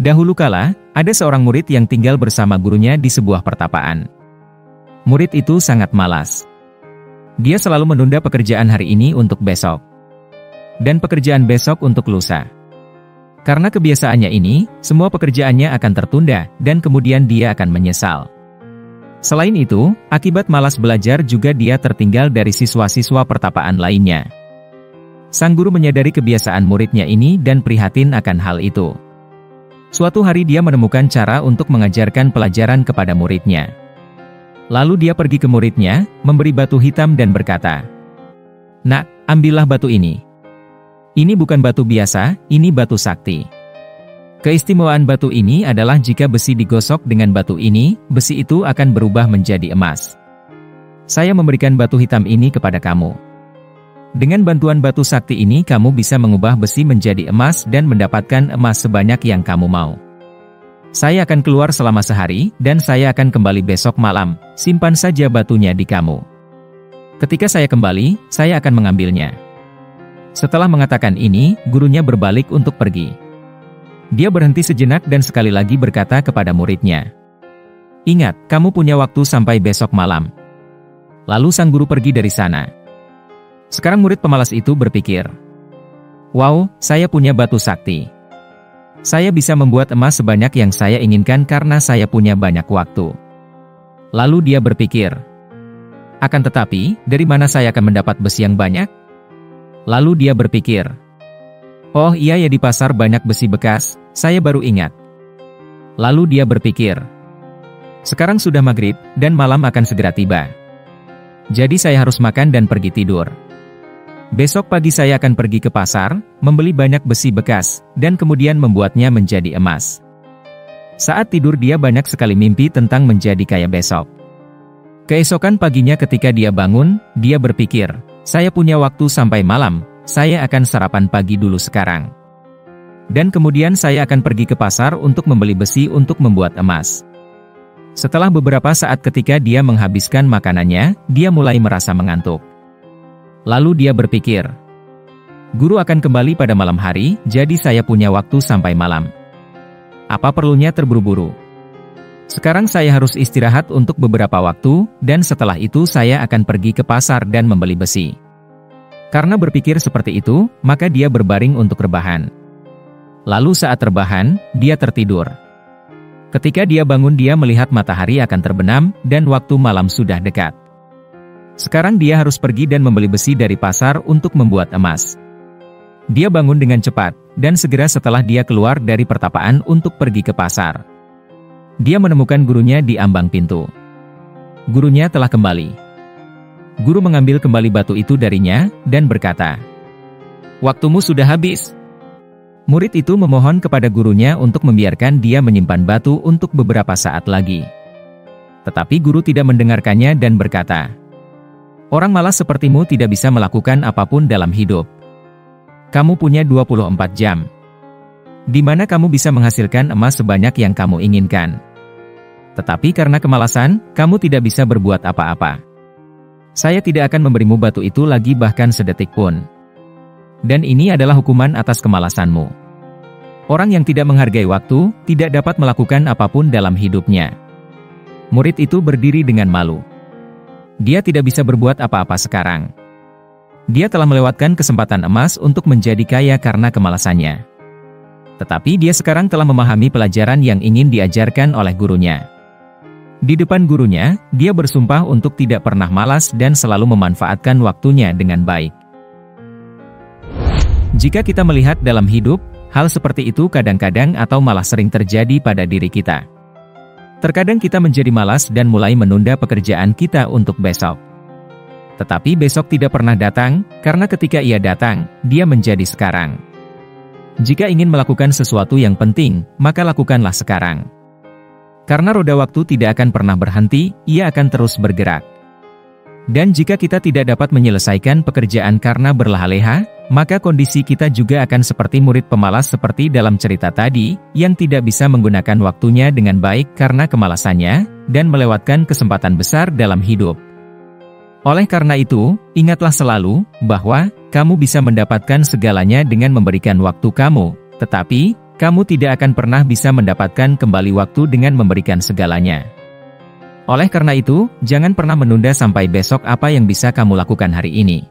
Dahulu kala, ada seorang murid yang tinggal bersama gurunya di sebuah pertapaan. Murid itu sangat malas. Dia selalu menunda pekerjaan hari ini untuk besok. Dan pekerjaan besok untuk lusa. Karena kebiasaannya ini, semua pekerjaannya akan tertunda, dan kemudian dia akan menyesal. Selain itu, akibat malas belajar juga dia tertinggal dari siswa-siswa pertapaan lainnya. Sang guru menyadari kebiasaan muridnya ini dan prihatin akan hal itu. Suatu hari dia menemukan cara untuk mengajarkan pelajaran kepada muridnya. Lalu dia pergi ke muridnya, memberi batu hitam dan berkata, "Nak, ambillah batu ini. Ini bukan batu biasa, ini batu sakti. Keistimewaan batu ini adalah jika besi digosok dengan batu ini, besi itu akan berubah menjadi emas. Saya memberikan batu hitam ini kepada kamu. Dengan bantuan batu sakti ini kamu bisa mengubah besi menjadi emas dan mendapatkan emas sebanyak yang kamu mau. Saya akan keluar selama sehari, dan saya akan kembali besok malam, simpan saja batunya di kamu. Ketika saya kembali, saya akan mengambilnya." Setelah mengatakan ini, gurunya berbalik untuk pergi. Dia berhenti sejenak dan sekali lagi berkata kepada muridnya, "Ingat, kamu punya waktu sampai besok malam." Lalu sang guru pergi dari sana. Sekarang murid pemalas itu berpikir, "Wow, saya punya batu sakti. Saya bisa membuat emas sebanyak yang saya inginkan karena saya punya banyak waktu." Lalu dia berpikir, "Akan tetapi, dari mana saya akan mendapat besi yang banyak?" Lalu dia berpikir, "Oh iya ya, di pasar banyak besi bekas, saya baru ingat." Lalu dia berpikir, "Sekarang sudah maghrib, dan malam akan segera tiba. Jadi saya harus makan dan pergi tidur. Besok pagi saya akan pergi ke pasar, membeli banyak besi bekas, dan kemudian membuatnya menjadi emas." Saat tidur dia banyak sekali mimpi tentang menjadi kaya besok. Keesokan paginya ketika dia bangun, dia berpikir, "Saya punya waktu sampai malam, saya akan sarapan pagi dulu sekarang. Dan kemudian saya akan pergi ke pasar untuk membeli besi untuk membuat emas." Setelah beberapa saat ketika dia menghabiskan makanannya, dia mulai merasa mengantuk. Lalu dia berpikir, "Guru akan kembali pada malam hari, jadi saya punya waktu sampai malam. Apa perlunya terburu-buru? Sekarang saya harus istirahat untuk beberapa waktu, dan setelah itu saya akan pergi ke pasar dan membeli besi." Karena berpikir seperti itu, maka dia berbaring untuk rebahan. Lalu saat rebahan, dia tertidur. Ketika dia bangun dia melihat matahari akan terbenam, dan waktu malam sudah dekat. Sekarang dia harus pergi dan membeli besi dari pasar untuk membuat emas. Dia bangun dengan cepat, dan segera setelah dia keluar dari pertapaan untuk pergi ke pasar. Dia menemukan gurunya di ambang pintu. Gurunya telah kembali. Guru mengambil kembali batu itu darinya, dan berkata, "Waktumu sudah habis." Murid itu memohon kepada gurunya untuk membiarkan dia menyimpan batu untuk beberapa saat lagi. Tetapi guru tidak mendengarkannya dan berkata, "Orang malas sepertimu tidak bisa melakukan apapun dalam hidup. Kamu punya 24 jam. Di mana kamu bisa menghasilkan emas sebanyak yang kamu inginkan. Tetapi karena kemalasan, kamu tidak bisa berbuat apa-apa. Saya tidak akan memberimu batu itu lagi bahkan sedetik pun. Dan ini adalah hukuman atas kemalasanmu." Orang yang tidak menghargai waktu, tidak dapat melakukan apapun dalam hidupnya. Murid itu berdiri dengan malu. Dia tidak bisa berbuat apa-apa sekarang. Dia telah melewatkan kesempatan emas untuk menjadi kaya karena kemalasannya. Tetapi dia sekarang telah memahami pelajaran yang ingin diajarkan oleh gurunya. Di depan gurunya, dia bersumpah untuk tidak pernah malas dan selalu memanfaatkan waktunya dengan baik. Jika kita melihat dalam hidup, hal seperti itu kadang-kadang atau malah sering terjadi pada diri kita. Terkadang kita menjadi malas dan mulai menunda pekerjaan kita untuk besok. Tetapi besok tidak pernah datang, karena ketika ia datang, dia menjadi sekarang. Jika ingin melakukan sesuatu yang penting, maka lakukanlah sekarang. Karena roda waktu tidak akan pernah berhenti, ia akan terus bergerak. Dan jika kita tidak dapat menyelesaikan pekerjaan karena berleha-leha, maka kondisi kita juga akan seperti murid pemalas seperti dalam cerita tadi, yang tidak bisa menggunakan waktunya dengan baik karena kemalasannya, dan melewatkan kesempatan besar dalam hidup. Oleh karena itu, ingatlah selalu, bahwa, kamu bisa mendapatkan segalanya dengan memberikan waktu kamu, tetapi, kamu tidak akan pernah bisa mendapatkan kembali waktu dengan memberikan segalanya. Oleh karena itu, jangan pernah menunda sampai besok apa yang bisa kamu lakukan hari ini.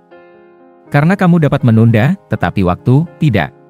Karena kamu dapat menunda, tetapi waktu tidak.